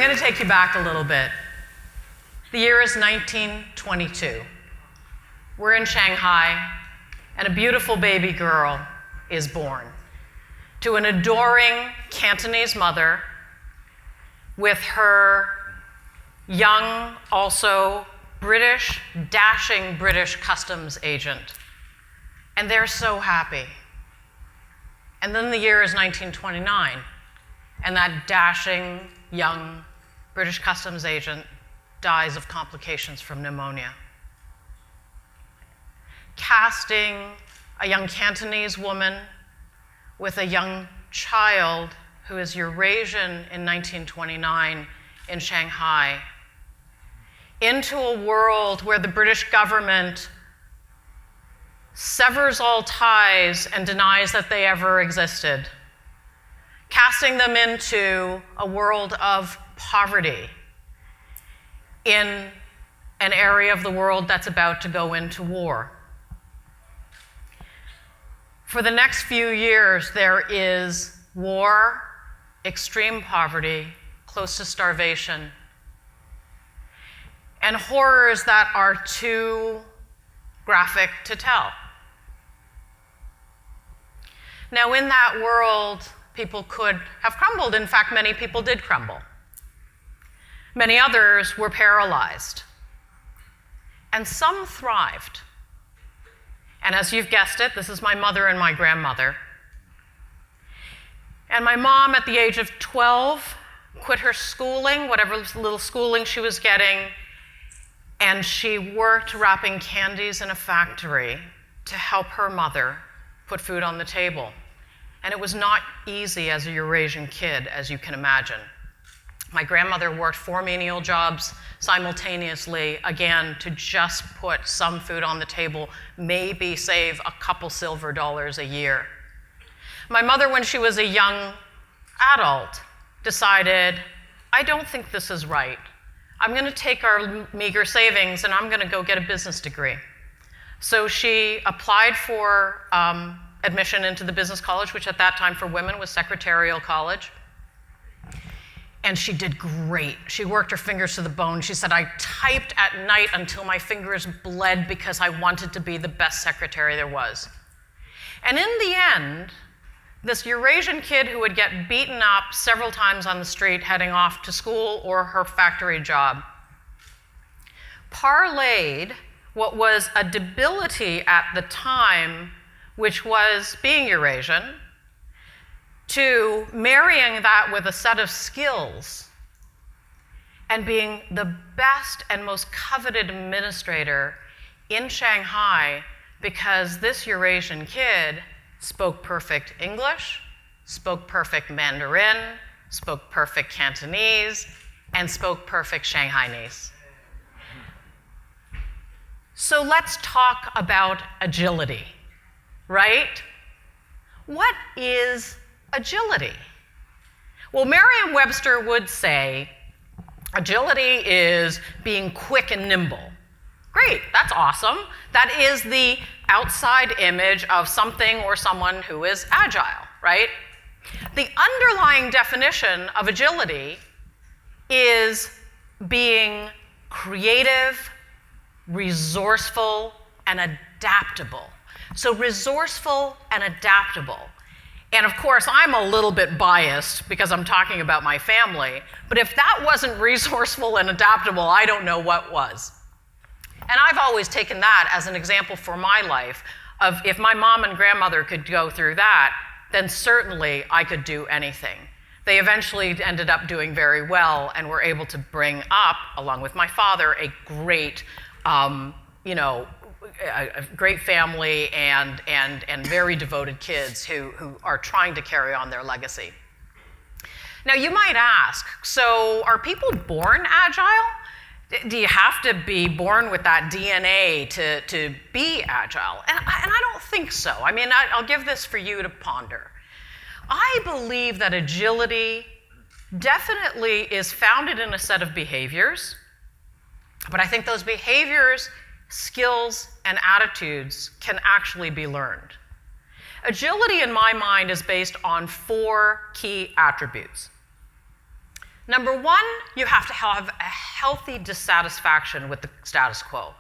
I'm going to take you back a little bit. The year is 1922. We're in Shanghai, and a beautiful baby girl is born to an adoring Cantonese mother with her young, also dashing British customs agent. And they're so happy. And then the year is 1929, and that dashing, young British customs agent dies of complications from pneumonia. Casting a young Cantonese woman with a young child who is Eurasian in 1929 in Shanghai into a world where the British government severs all ties and denies that they ever existed, casting them into a world of poverty in an area of the world that's about to go into war. For the next few years, there is war, extreme poverty, close to starvation, and horrors that are too graphic to tell. Now, in that world, people could have crumbled. In fact, many people did crumble. Many others were paralyzed. And some thrived. And as you've guessed it, this is my mother and my grandmother. And my mom, at the age of 12, quit her schooling, whatever little schooling she was getting, and she worked wrapping candies in a factory to help her mother put food on the table. And it was not easy as a Eurasian kid, as you can imagine. My grandmother worked 4 menial jobs simultaneously, again, to just put some food on the table, maybe save a couple silver dollars a year. My mother, when she was a young adult, decided, I don't think this is right. I'm going to take our meager savings and I'm going to go get a business degree. So she applied for admission into the business college, which at that time for women was Secretarial College. And she did great. She worked her fingers to the bone. She said, I typed at night until my fingers bled because I wanted to be the best secretary there was. And in the end, this Eurasian kid who would get beaten up several times on the street heading off to school or her factory job, parlayed what was a debility at the time, which was being Eurasian, to marrying that with a set of skills and being the best and most coveted administrator in Shanghai, because this Eurasian kid spoke perfect English, spoke perfect Mandarin, spoke perfect Cantonese, and spoke perfect Shanghainese. So let's talk about agility, right? What is agility? Well, Merriam-Webster would say agility is being quick and nimble. Great, that's awesome. That is the outside image of something or someone who is agile, right? The underlying definition of agility is being creative, resourceful, and adaptable. So resourceful and adaptable. And of course, I'm a little bit biased because I'm talking about my family, but if that wasn't resourceful and adaptable, I don't know what was. And I've always taken that as an example for my life of if my mom and grandmother could go through that, then certainly I could do anything. They eventually ended up doing very well and were able to bring up, along with my father, a great, a great family and very devoted kids who are trying to carry on their legacy. Now you might ask, so are people born agile? Do you have to be born with that DNA to be agile? And I don't think so. I mean, I'll give this for you to ponder. I believe that agility definitely is founded in a set of behaviors, but I think those behaviors, skills, and attitudes can actually be learned. Agility, in my mind, is based on 4 key attributes. Number one, you have to have a healthy dissatisfaction with the status quo.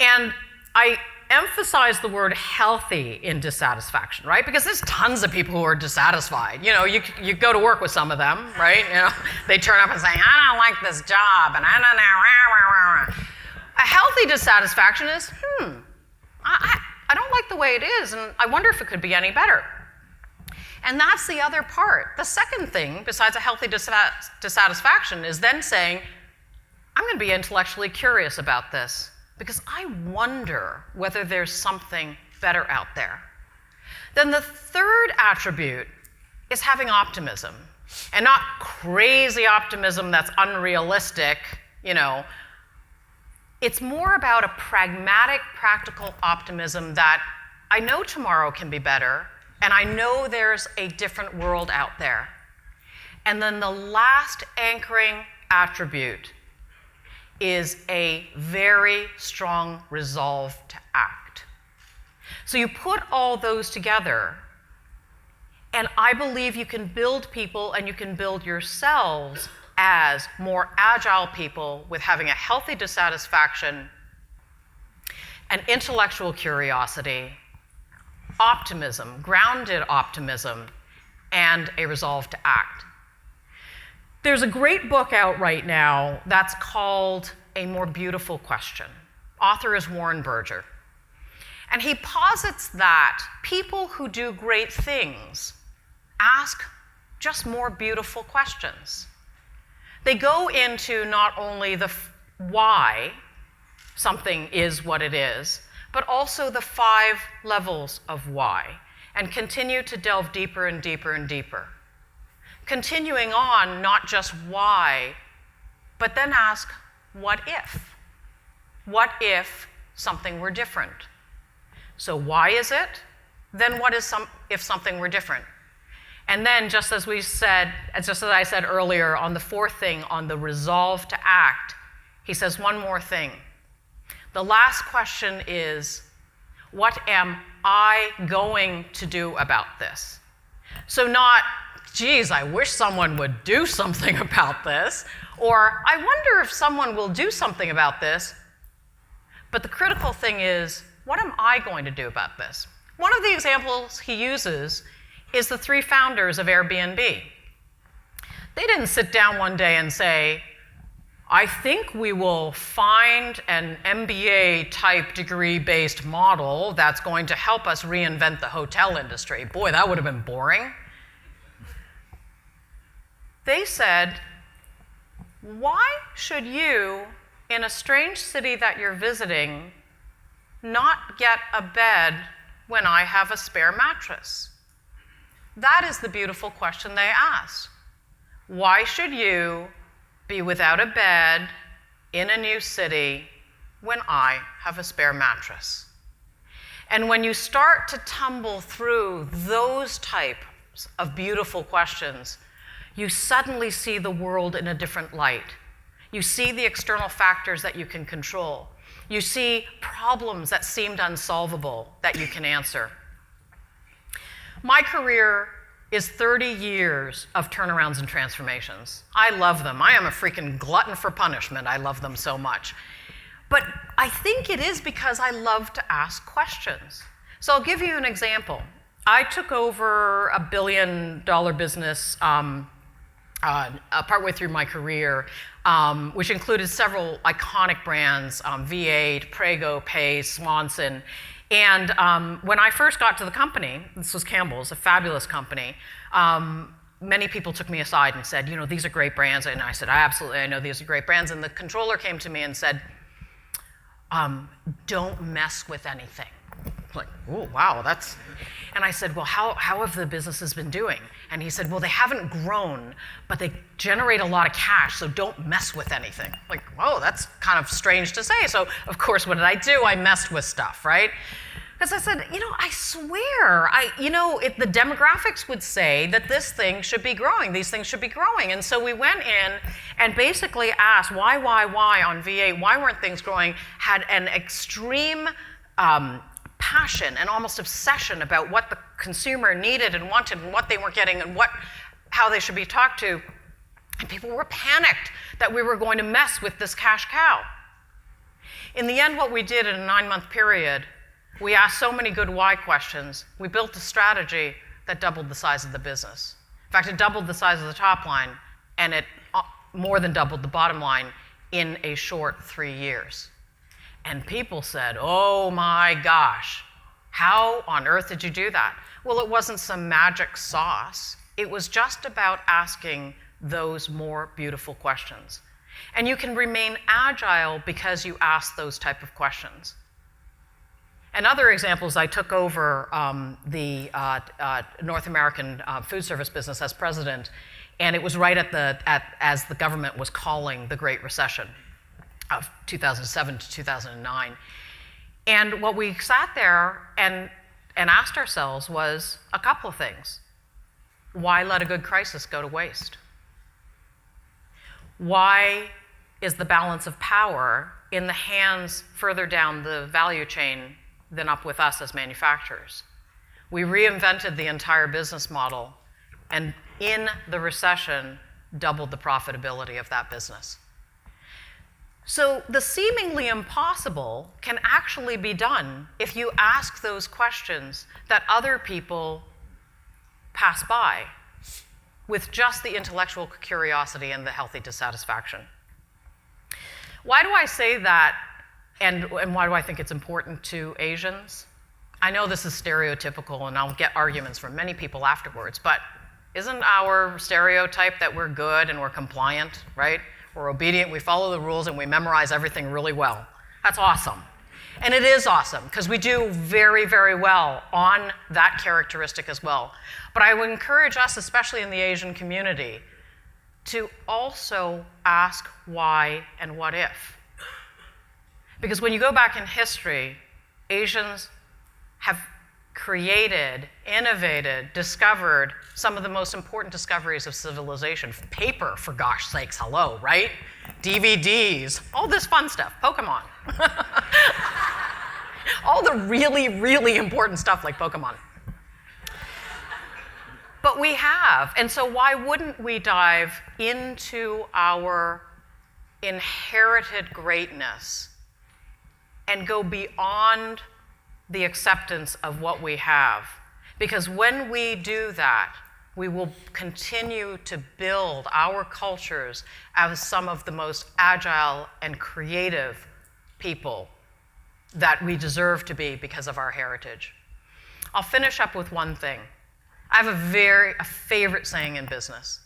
And I emphasize the word healthy in dissatisfaction, right? Because there's tons of people who are dissatisfied. You know, you go to work with some of them, right? You know, they turn up and say, I don't like this job, and I don't know. A healthy dissatisfaction is, I don't like the way it is, and I wonder if it could be any better. And that's the other part. The second thing, besides a healthy dissatisfaction, is then saying, I'm going to be intellectually curious about this, because I wonder whether there's something better out there. Then the third attribute is having optimism, and not crazy optimism that's unrealistic, you know. It's more about a pragmatic, practical optimism that I know tomorrow can be better, and I know there's a different world out there. And then the last anchoring attribute is a very strong resolve to act. So you put all those together, and I believe you can build people and you can build yourselves as more agile people with having a healthy dissatisfaction, an intellectual curiosity, optimism, grounded optimism, and a resolve to act. There's a great book out right now that's called A More Beautiful Question. Author is Warren Berger. And he posits that people who do great things ask just more beautiful questions. They go into not only the why something is what it is, but also the 5 levels of why, and continue to delve deeper and deeper and deeper. Continuing on, not just why, but then ask, what if? What if something were different? So why is it? Then what is if something were different? And then, just as I said earlier, on the fourth thing, on the resolve to act, he says one more thing. The last question is, what am I going to do about this? So not, geez, I wish someone would do something about this, or I wonder if someone will do something about this. But the critical thing is, what am I going to do about this? One of the examples he uses is the 3 founders of Airbnb. They didn't sit down one day and say, I think we will find an MBA-type degree-based model that's going to help us reinvent the hotel industry. Boy, that would have been boring. They said, why should you, in a strange city that you're visiting, not get a bed when I have a spare mattress? That is the beautiful question they asked. Why should you be without a bed in a new city when I have a spare mattress? And when you start to tumble through those types of beautiful questions, you suddenly see the world in a different light. You see the external factors that you can control. You see problems that seemed unsolvable that you can answer. My career is 30 years of turnarounds and transformations. I love them. I am a freaking glutton for punishment. I love them so much. But I think it is because I love to ask questions. So I'll give you an example. I took over a $1 billion business partway through my career, which included several iconic brands, V8, Prego, Pace, Swanson. And when I first got to the company, this was Campbell's, a fabulous company, many people took me aside and said, you know, these are great brands. And I said, absolutely, I know these are great brands. And the controller came to me and said, don't mess with anything. Like, oh, wow, that's... And I said, well, how have the businesses been doing? And he said, well, they haven't grown, but they generate a lot of cash, so don't mess with anything. Like, whoa, that's kind of strange to say. So, of course, what did I do? I messed with stuff, right? Because I said, you know, I swear, the demographics would say that this thing should be growing, these things should be growing. And so we went in and basically asked, why on V8, why weren't things growing? Had an extreme passion and almost obsession about what the consumer needed and wanted and what they weren't getting and how they should be talked to. And people were panicked that we were going to mess with this cash cow. In the end, what we did in a 9-month period, we asked so many good why questions, we built a strategy that doubled the size of the business. In fact, it doubled the size of the top line, and it more than doubled the bottom line in a short 3 years. And people said, oh my gosh, how on earth did you do that? Well, it wasn't some magic sauce. It was just about asking those more beautiful questions. And you can remain agile because you ask those type of questions. And other examples, I took over the North American food service business as president, and it was right as the government was calling the Great Recession of 2007 to 2009. And what we sat there and asked ourselves was a couple of things. Why let a good crisis go to waste? Why is the balance of power in the hands further down the value chain than up with us as manufacturers? We reinvented the entire business model, and in the recession, doubled the profitability of that business. So the seemingly impossible can actually be done if you ask those questions that other people pass by with just the intellectual curiosity and the healthy dissatisfaction. Why do I say that, and why do I think it's important to Asians? I know this is stereotypical, and I'll get arguments from many people afterwards, but isn't our stereotype that we're good and we're compliant, right? We're obedient, we follow the rules, and we memorize everything really well. That's awesome. And it is awesome, because we do very, very well on that characteristic as well. But I would encourage us, especially in the Asian community, to also ask why and what if. Because when you go back in history, Asians have created, innovated, discovered some of the most important discoveries of civilization. Paper, for gosh sakes, hello, right? DVDs, all this fun stuff, Pokemon. All the really, really important stuff like Pokemon. But we have, and so why wouldn't we dive into our inherited greatness and go beyond the acceptance of what we have? Because when we do that, we will continue to build our cultures as some of the most agile and creative people that we deserve to be because of our heritage. I'll finish up with one thing. I have a favorite saying in business.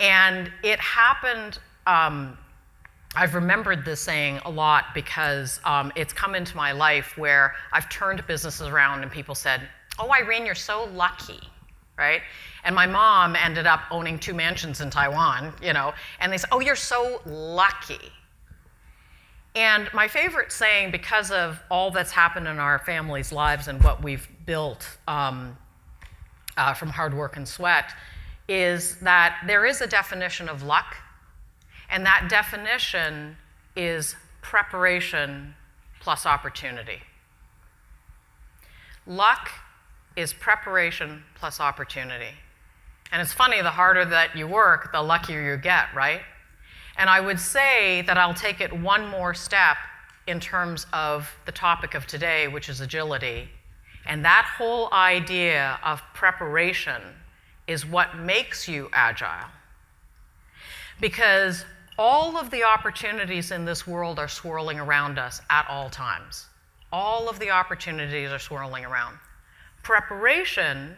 And it happened, I've remembered this saying a lot because it's come into my life where I've turned businesses around and people said, oh, Irene, you're so lucky, right? And my mom ended up owning 2 mansions in Taiwan, and they said, oh, you're so lucky. And my favorite saying, because of all that's happened in our family's lives and what we've built from hard work and sweat, is that there is a definition of luck, and that definition is preparation plus opportunity. Luck is preparation plus opportunity. And it's funny, the harder that you work, the luckier you get, right? And I would say that I'll take it one more step in terms of the topic of today, which is agility. And that whole idea of preparation is what makes you agile. Because all of the opportunities in this world are swirling around us at all times. All of the opportunities are swirling around. Preparation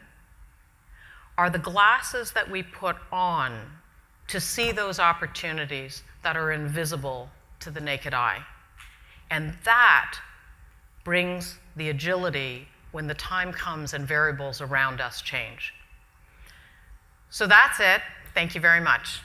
are the glasses that we put on to see those opportunities that are invisible to the naked eye. And that brings the agility when the time comes and variables around us change. So that's it. Thank you very much.